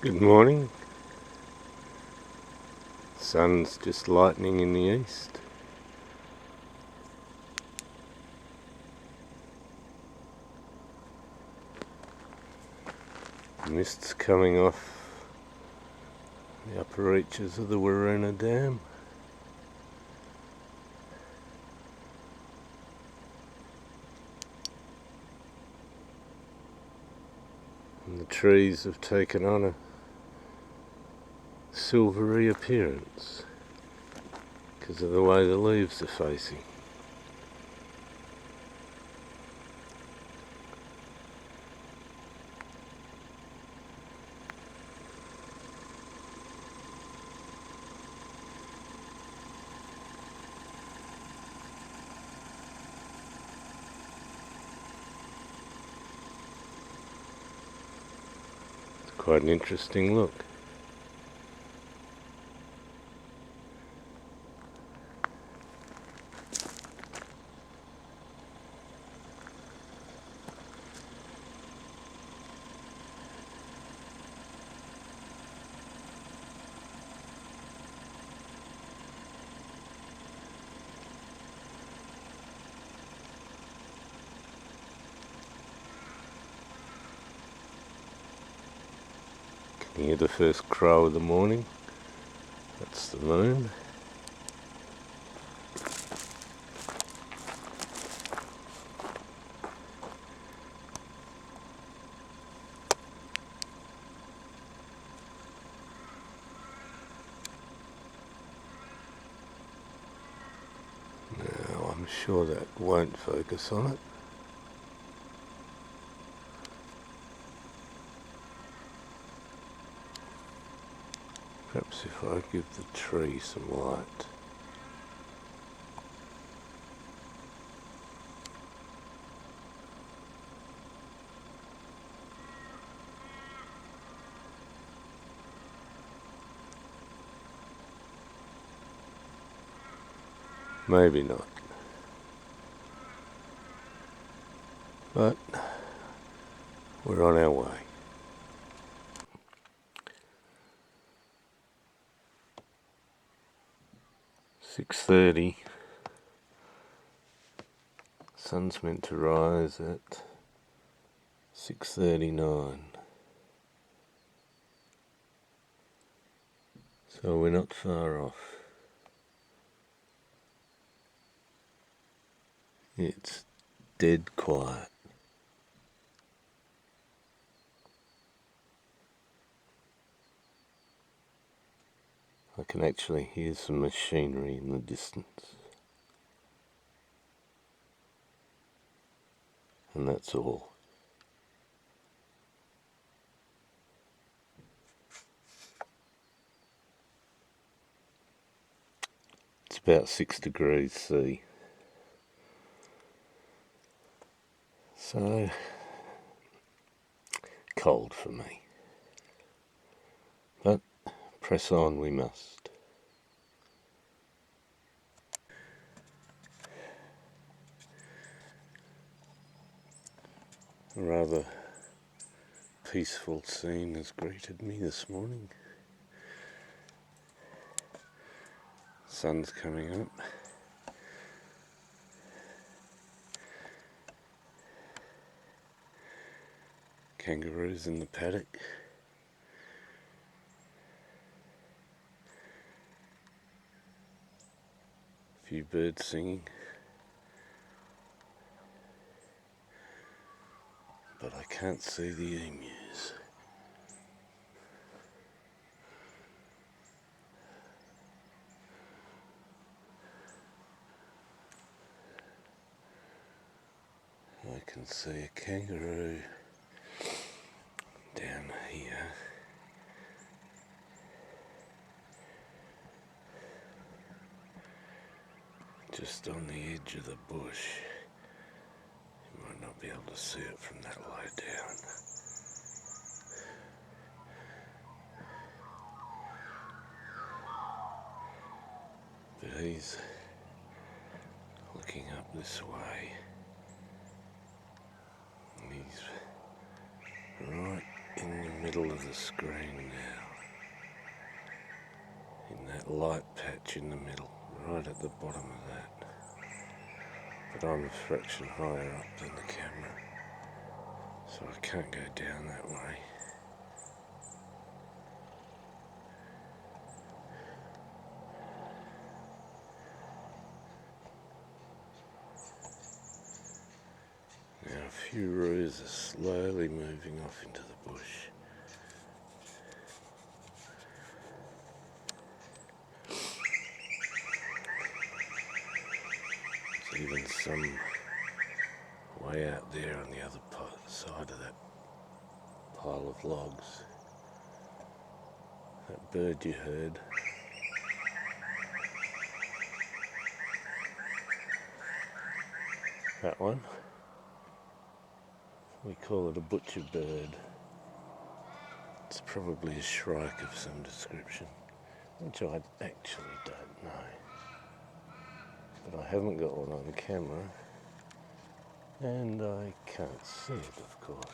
Good morning. Sun's just lightening in the east. Mist's coming off the upper reaches of the Waroona Dam. And the trees have taken on a silvery appearance because of the way the leaves are facing. It's quite an interesting look. Can you hear the first crow of the morning? That's the moon. Now I'm sure that won't focus on it. Perhaps if I give the tree some light. Maybe not. But we're on our way. "6:30. Sun's meant to rise at 6:39. So we're not far off. It's dead quiet. I can actually hear some machinery in the distance. And that's all. It's about 6 degrees C. So cold for me. But press on we must. A rather peaceful scene has greeted me this morning. Sun's coming up. Kangaroos in the paddock. A few birds singing. But I can't see the emus. I can see a kangaroo down here. Just on the edge of the bush. You might not be able to see it from that low down. But he's looking up this way. And he's right in the middle of the screen now. In that light patch in the middle, right at the bottom of that. But I'm a fraction higher up than the camera, so I can't go down that way. Now a few roos are slowly moving off into the bush. There's even some way out there on the other side of that pile of logs. That bird you heard. That one. We call it a butcher bird. It's probably a shrike of some description, which I actually don't know. But I haven't got one on camera, and I can't see it, of course.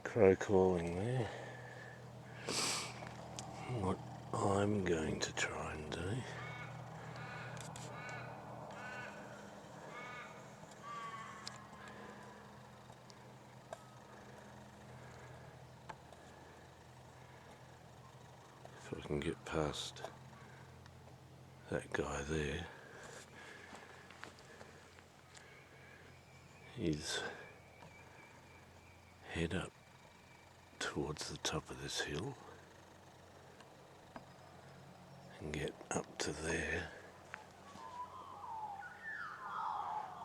Crow calling there. What I'm going to try and do if I can get past that guy there, is head up towards the top of this hill and get up to there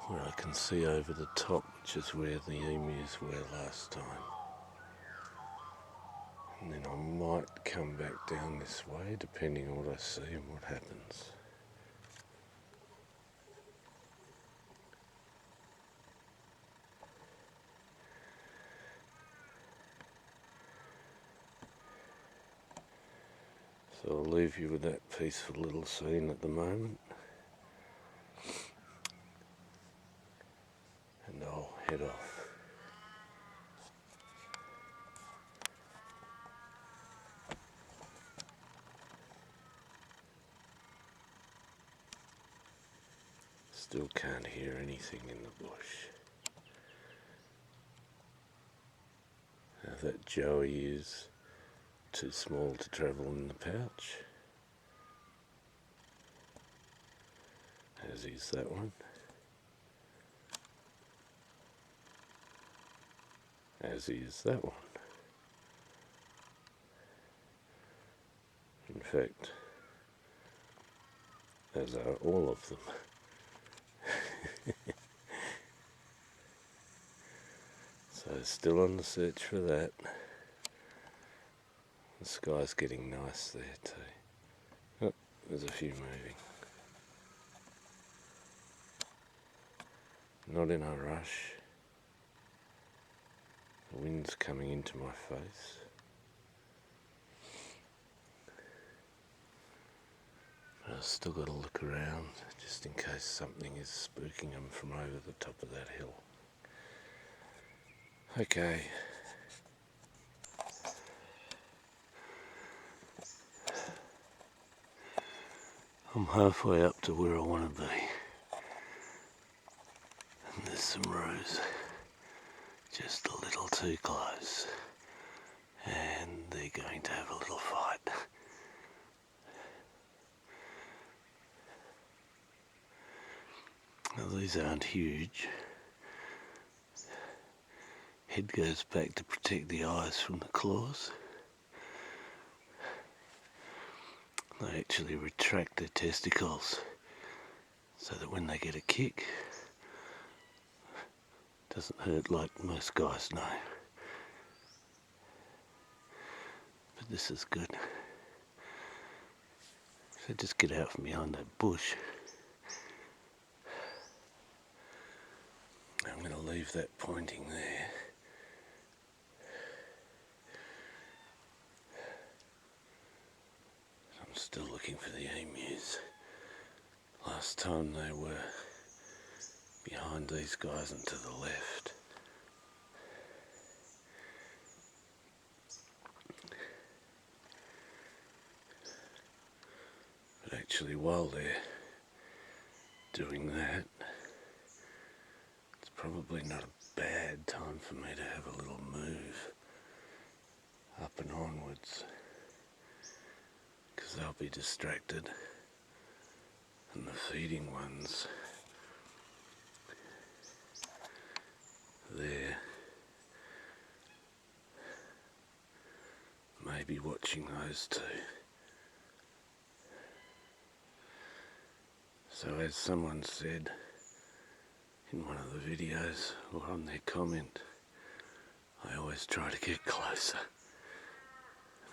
where I can see over the top, which is where the emus were last time. And then I might come back down this way depending on what I see and what happens. So I'll leave you with that peaceful little scene at the moment, and I'll head off. Still can't hear anything in the bush. Now that Joey is too small to travel in the pouch, as is that one, as is that one. In fact, as are all of them. So still on the search for that. The sky's getting nice there too. Oh, there's a few moving. Not in a rush. The wind's coming into my face. But I've still got to look around just in case something is spooking them from over the top of that hill. Okay. I'm halfway up to where I want to be. And there's some roos just a little too close. And they're going to have a little fight. Now these aren't huge. Head goes back to protect the eyes from the claws. They actually retract their testicles so that when they get a kick, it doesn't hurt like most guys know. But this is good. So just get out from behind that bush. I'm going to leave that pointing there. I'm still looking for the emus. Last time they were behind these guys and to the left. actually, while they're doing that, it's probably not a bad time for me to have a little move up and onwards, because they'll be distracted, and the feeding ones, they're maybe watching those two. So as someone said in one of the videos, or on their comment, I always try to get closer.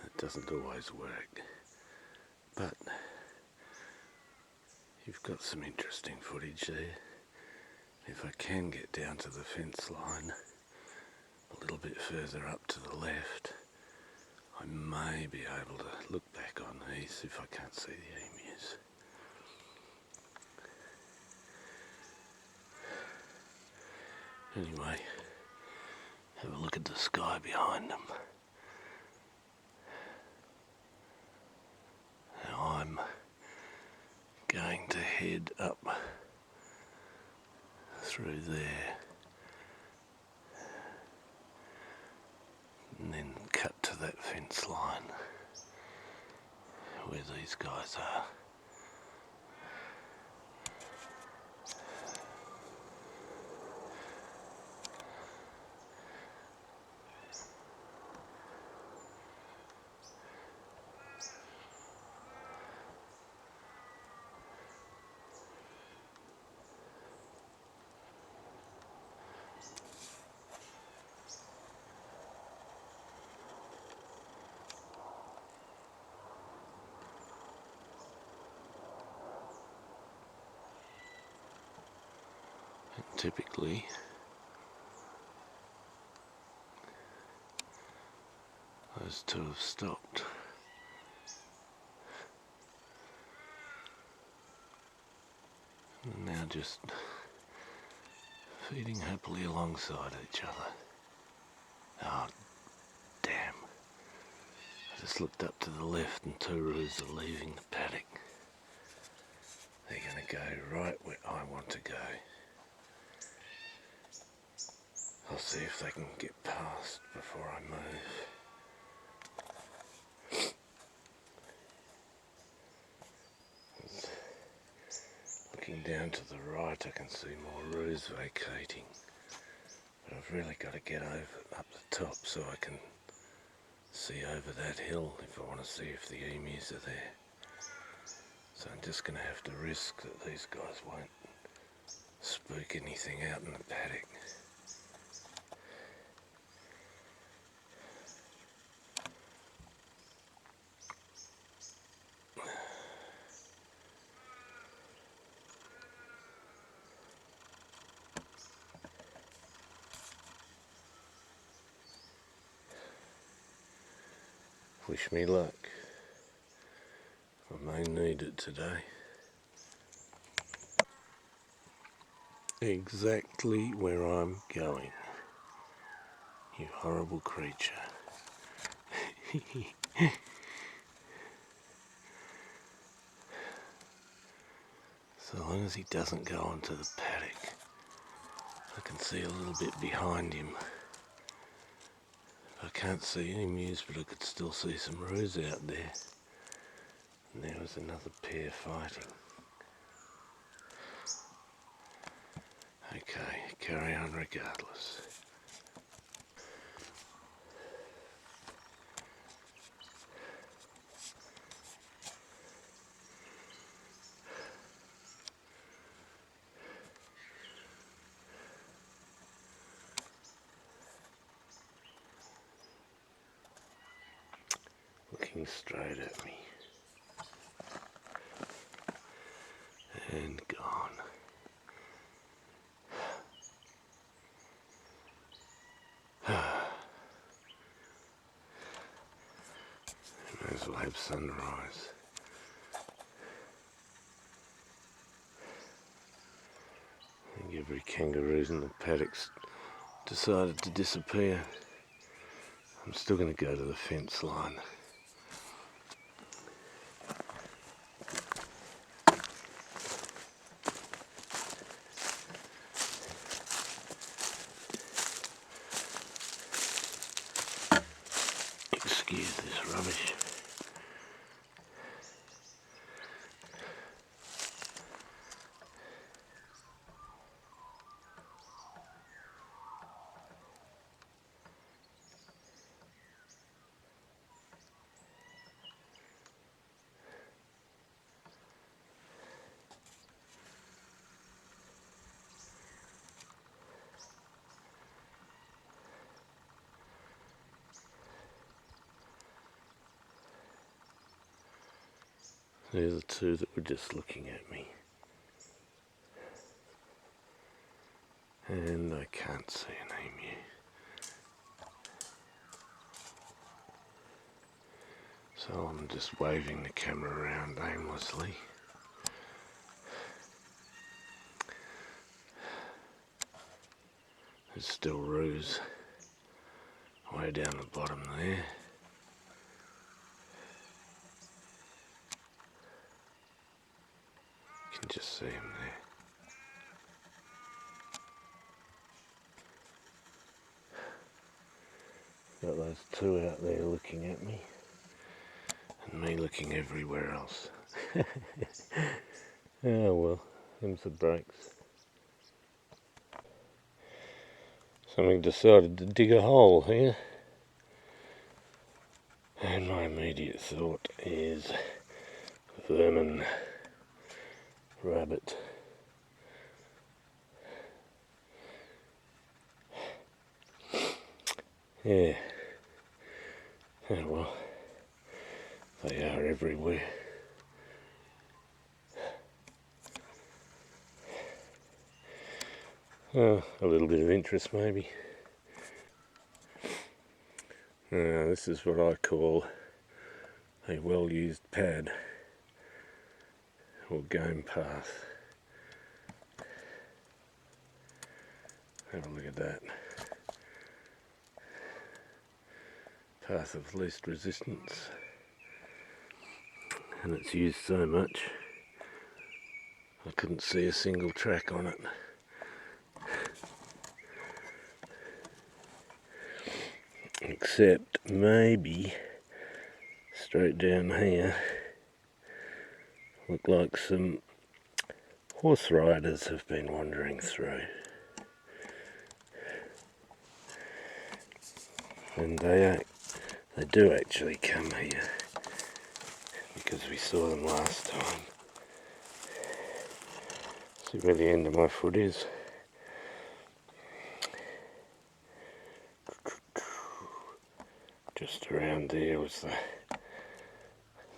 It doesn't always work, but you've got some interesting footage there. If I can get down to the fence line a little bit further up to the left, I may be able to look back on these if I can't see the emus. Anyway, have a look at the sky behind them. Now I'm going to head up through there and then cut to that fence line where these guys are. Typically, those two have stopped. And now just feeding happily alongside each other. Oh, damn. I just looked up to the left and two roos are leaving the paddock. They're going to go right where I want to go. I'll see if they can get past before I move. Looking down to the right, I can see more roos vacating. But I've really got to get up the top so I can see over that hill if I want to see if the emus are there. So I'm just going to have to risk that these guys won't spook anything out in the paddock. Wish me luck. I may need it today. Exactly where I'm going. You horrible creature. So long as he doesn't go onto the paddock, I can see a little bit behind him. I can't see any emus, but I could still see some roos out there. And there was another pair fighting. Okay, carry on regardless. Looking straight at me. And gone. May as well have sunrise. I think every kangaroo's in the paddocks decided to disappear. I'm still going to go to the fence line. rubbish. There's the two that were just looking at me. And I can't see an emu. So I'm just waving the camera around aimlessly. There's still roos way down the bottom there. You can just see them there. Got those two out there looking at me, and me looking everywhere else. Oh well, them's the breaks. Something decided to dig a hole here, and my immediate thought is vermin, rabbit. Yeah. Oh well, they are everywhere. Oh, a little bit of interest maybe. This is what I call a well-used pad or game path. Have a look at that. Path of least resistance. And it's used so much I couldn't see a single track on it. Except maybe straight down here look like some horse riders have been wandering through. And they do actually come here because we saw them last time. See where the end of my foot is? Just around there was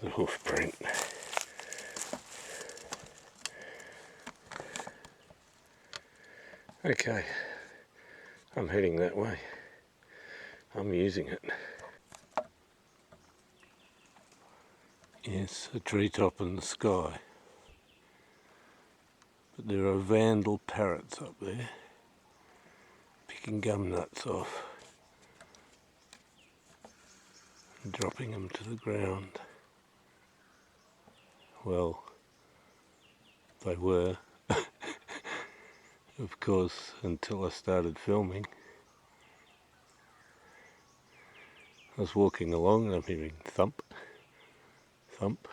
the hoof print. Okay, I'm heading that way. I'm using it. Yes, a treetop in the sky. But there are vandal parrots up there, picking gum nuts off and dropping them to the ground. Well, they were, of course, until I started filming. I was walking along and I'm hearing thump, thump.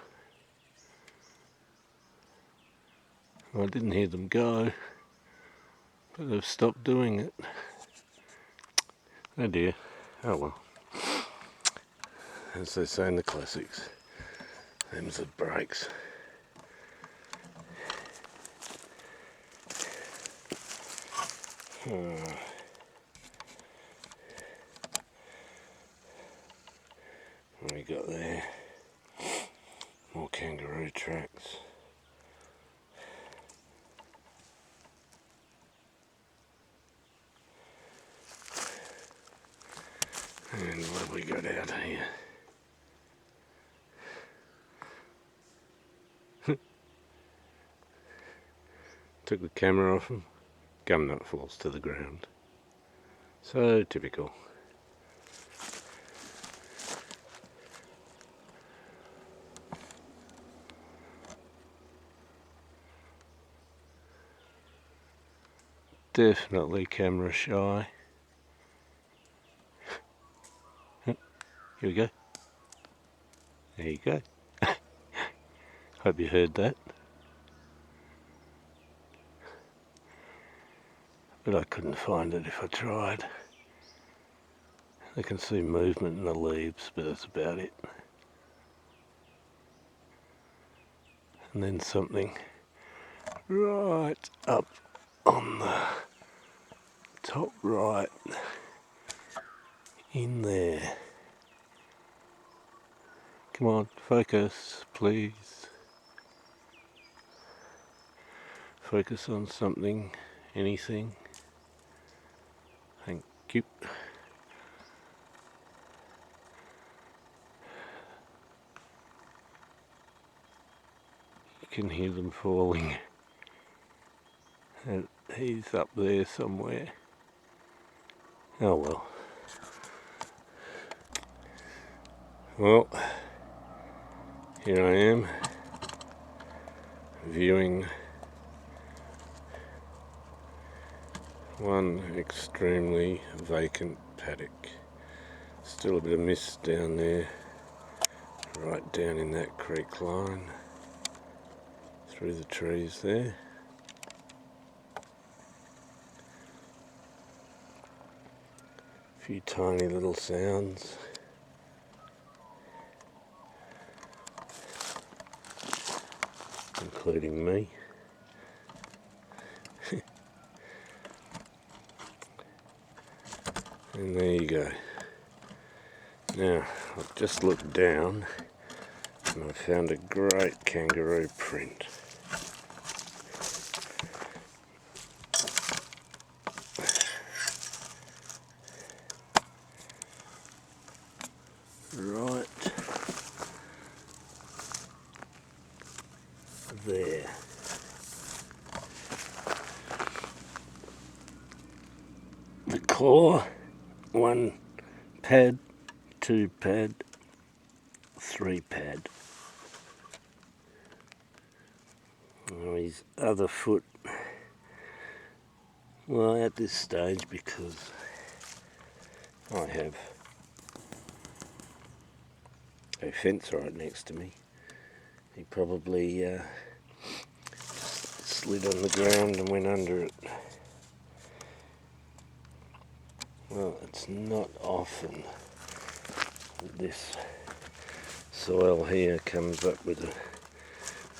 I didn't hear them go, but they've stopped doing it. Oh dear, oh well. As they say in the classics, them's the breaks. What we got there? More kangaroo tracks. And what have we got out here? Took the camera off him, gum nut falls to the ground. So typical. Definitely camera shy. Here we go. There you go. Hope you heard that. But I couldn't find it if I tried. I can see movement in the leaves, but that's about it. And then something right up on the top right in there. Come on, focus, please. Focus on something, anything. Thank you. You can hear them falling. And he's up there somewhere. Oh well. Well, here I am, viewing one extremely vacant paddock. Still a bit of mist down there, right down in that creek line, through the trees there. A few tiny little sounds. Including me. And there you go. Now, I've just looked down and I found a great kangaroo print. Right there. The claw, 1 pad, 2 pad, 3 pad. Oh, his other foot, well, at this stage, because I have a fence right next to me, he probably just slid on the ground and went under it. Well, it's not often this soil here comes up with a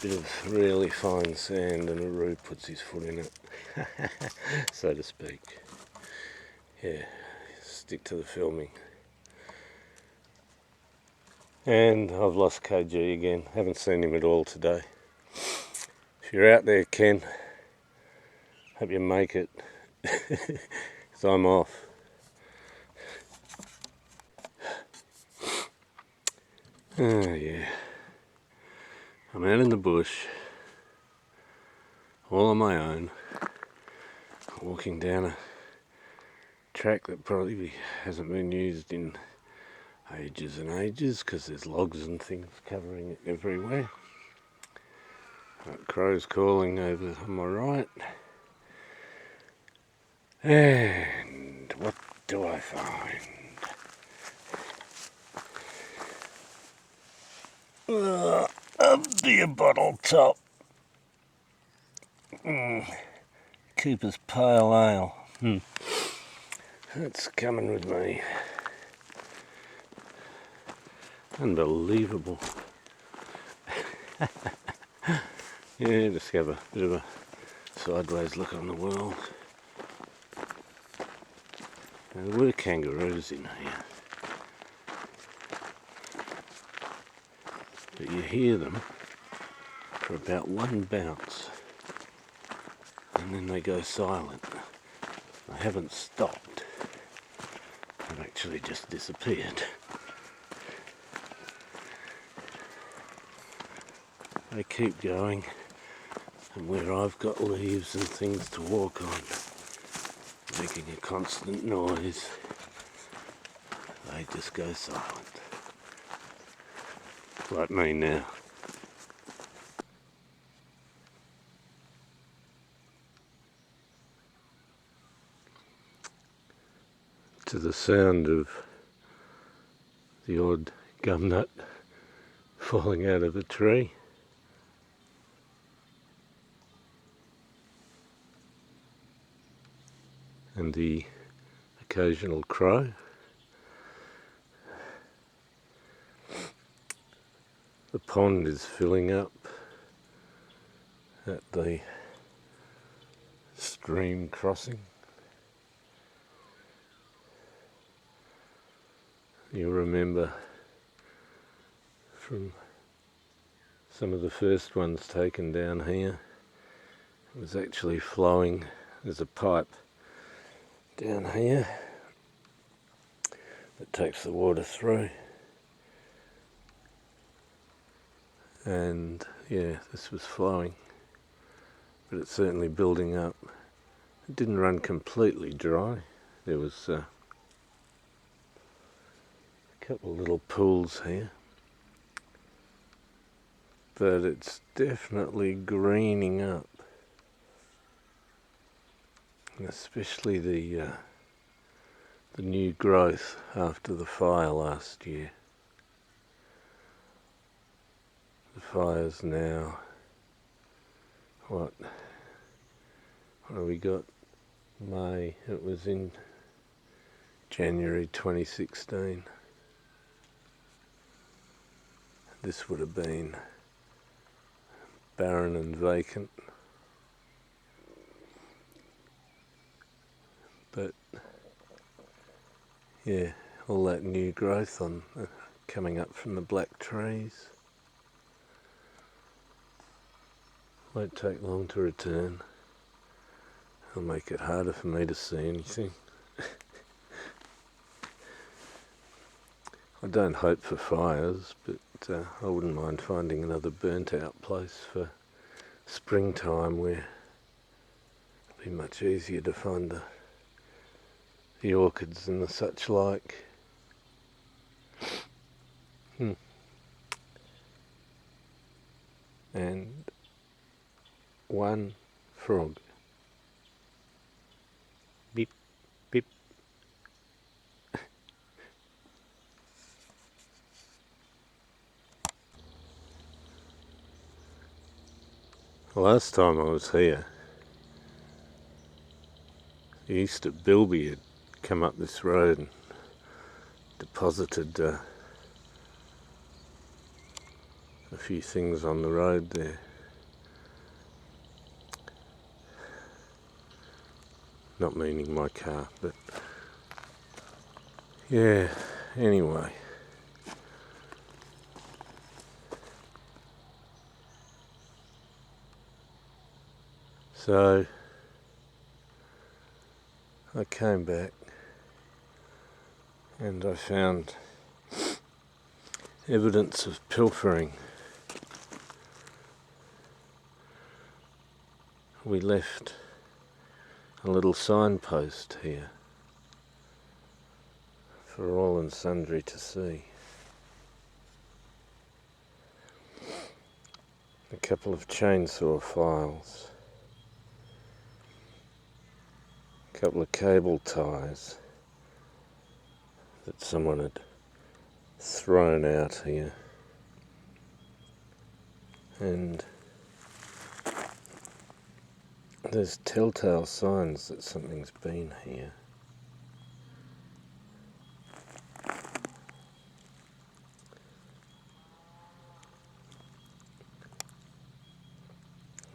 bit of really fine sand and a roo puts his foot in it, so to speak. Yeah, stick to the filming. And I've lost KG again, haven't seen him at all today. If you're out there, Ken, hope you make it, because I'm off. Oh yeah, I'm out in the bush, all on my own, walking down a track that probably hasn't been used in ages and ages, because there's logs and things covering it everywhere. Crows calling over on my right. And what do I find? A beer bottle top. Cooper's Pale Ale. That's coming with me. Unbelievable. Yeah, just have a bit of a sideways look on the world. Now, there were kangaroos in here, but you hear them for about one bounce and then they go silent. They haven't stopped, they've actually just disappeared. They keep going, and where I've got leaves and things to walk on, making a constant noise, they just go silent. Like me now. To the sound of the odd gum nut falling out of the tree. And the occasional crow. The pond is filling up at the stream crossing. You remember from some of the first ones taken down here, it was actually flowing. There's a pipe down here that takes the water through. And yeah, this was flowing, but it's certainly building up. It didn't run completely dry. There was a couple of little pools here, but it's definitely greening up, especially the new growth after the fire last year. The fire's now, what have we got? May. It was in January 2016. This would have been barren and vacant. But yeah, all that new growth on coming up from the black trees. Won't take long to return. It'll make it harder for me to see anything. I don't hope for fires, but I wouldn't mind finding another burnt out place for springtime where it'll be much easier to find the orchids and the such like. And one frog. Beep, beep. Last time I was here, the Easter bilby had come up this road and deposited a few things on the road there. Not meaning my car, but yeah, anyway. So I came back and I found evidence of pilfering. We left a little signpost here for all and sundry to see. A couple of chainsaw files, a couple of cable ties that someone had thrown out here, and there's telltale signs that something's been here.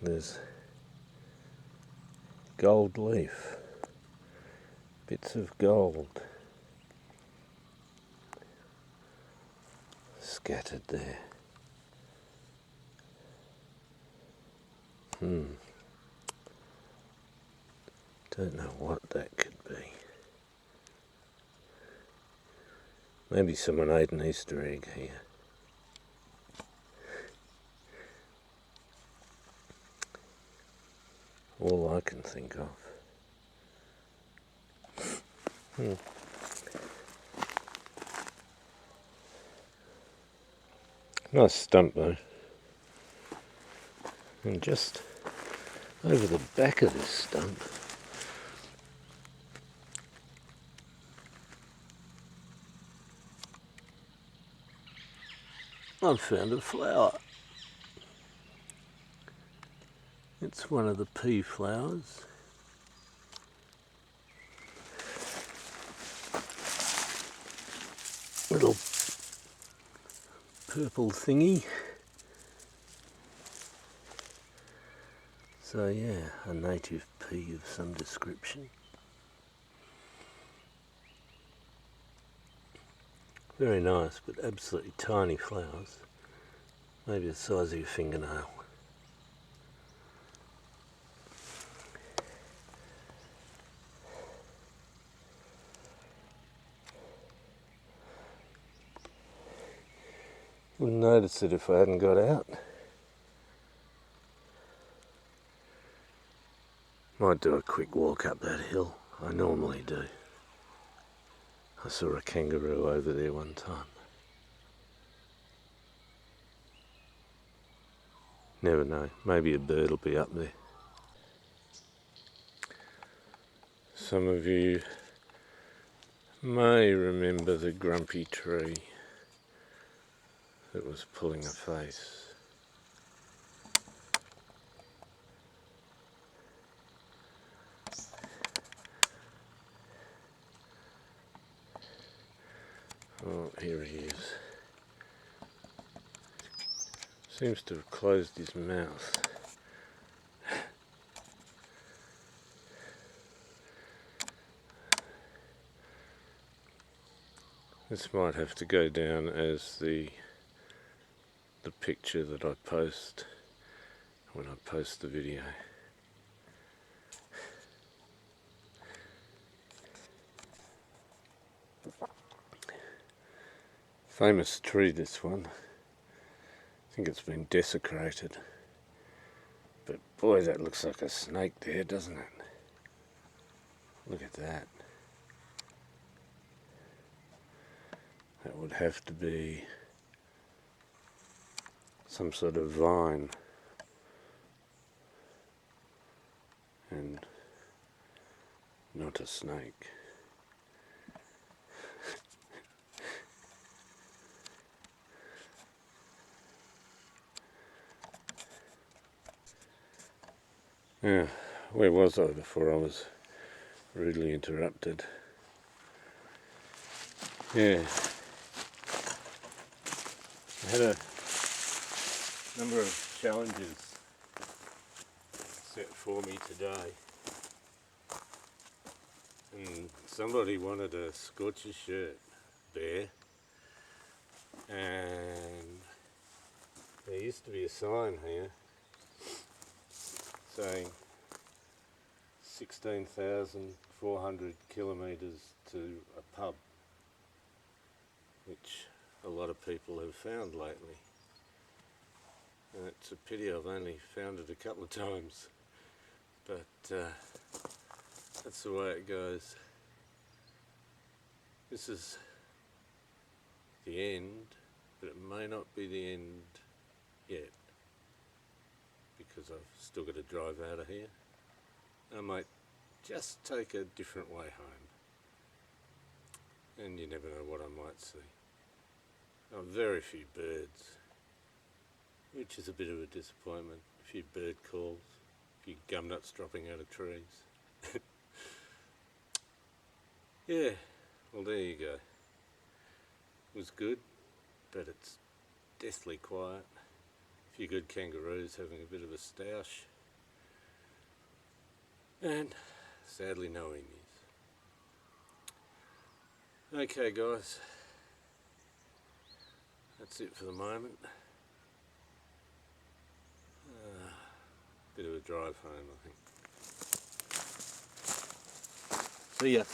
There's gold leaf, bits of gold scattered there. Don't know what that could be. Maybe someone ate an Easter egg here. All I can think of. Nice stump though. And just over the back of this stump I've found a flower. It's one of the pea flowers. Little purple thingy. So yeah, a native pea of some description. Very nice, but absolutely tiny flowers. Maybe the size of your fingernail. Wouldn't notice it if I hadn't got out. Might do a quick walk up that hill. I normally do. I saw a kangaroo over there one time. Never know, maybe a bird will be up there. Some of you may remember the grumpy tree that was pulling a face. Oh, here he is. Seems to have closed his mouth. This might have to go down as the picture that I post when I post the video. Famous tree, this one. I think it's been desecrated. But boy, that looks like a snake there, doesn't it? Look at that. That would have to be some sort of vine. And not a snake. Yeah, where was I before I was rudely interrupted? Yeah, I had a number of challenges set for me today, and somebody wanted a Scorcher shirt, bear, and there used to be a sign here saying 16,400 kilometres to a pub, which a lot of people have found lately. And it's a pity I've only found it a couple of times, but that's the way it goes. This is the end, but it may not be the end yet, because I've still got to drive out of here. I might just take a different way home, and you never know what I might see. Very few birds, which is a bit of a disappointment. A few bird calls, a few gumnuts dropping out of trees. Yeah, well there you go. It was good, but it's deathly quiet. A few good kangaroos having a bit of a stoush. And sadly no emus. Okay guys, that's it for the moment. Bit of a drive home, I think. See ya.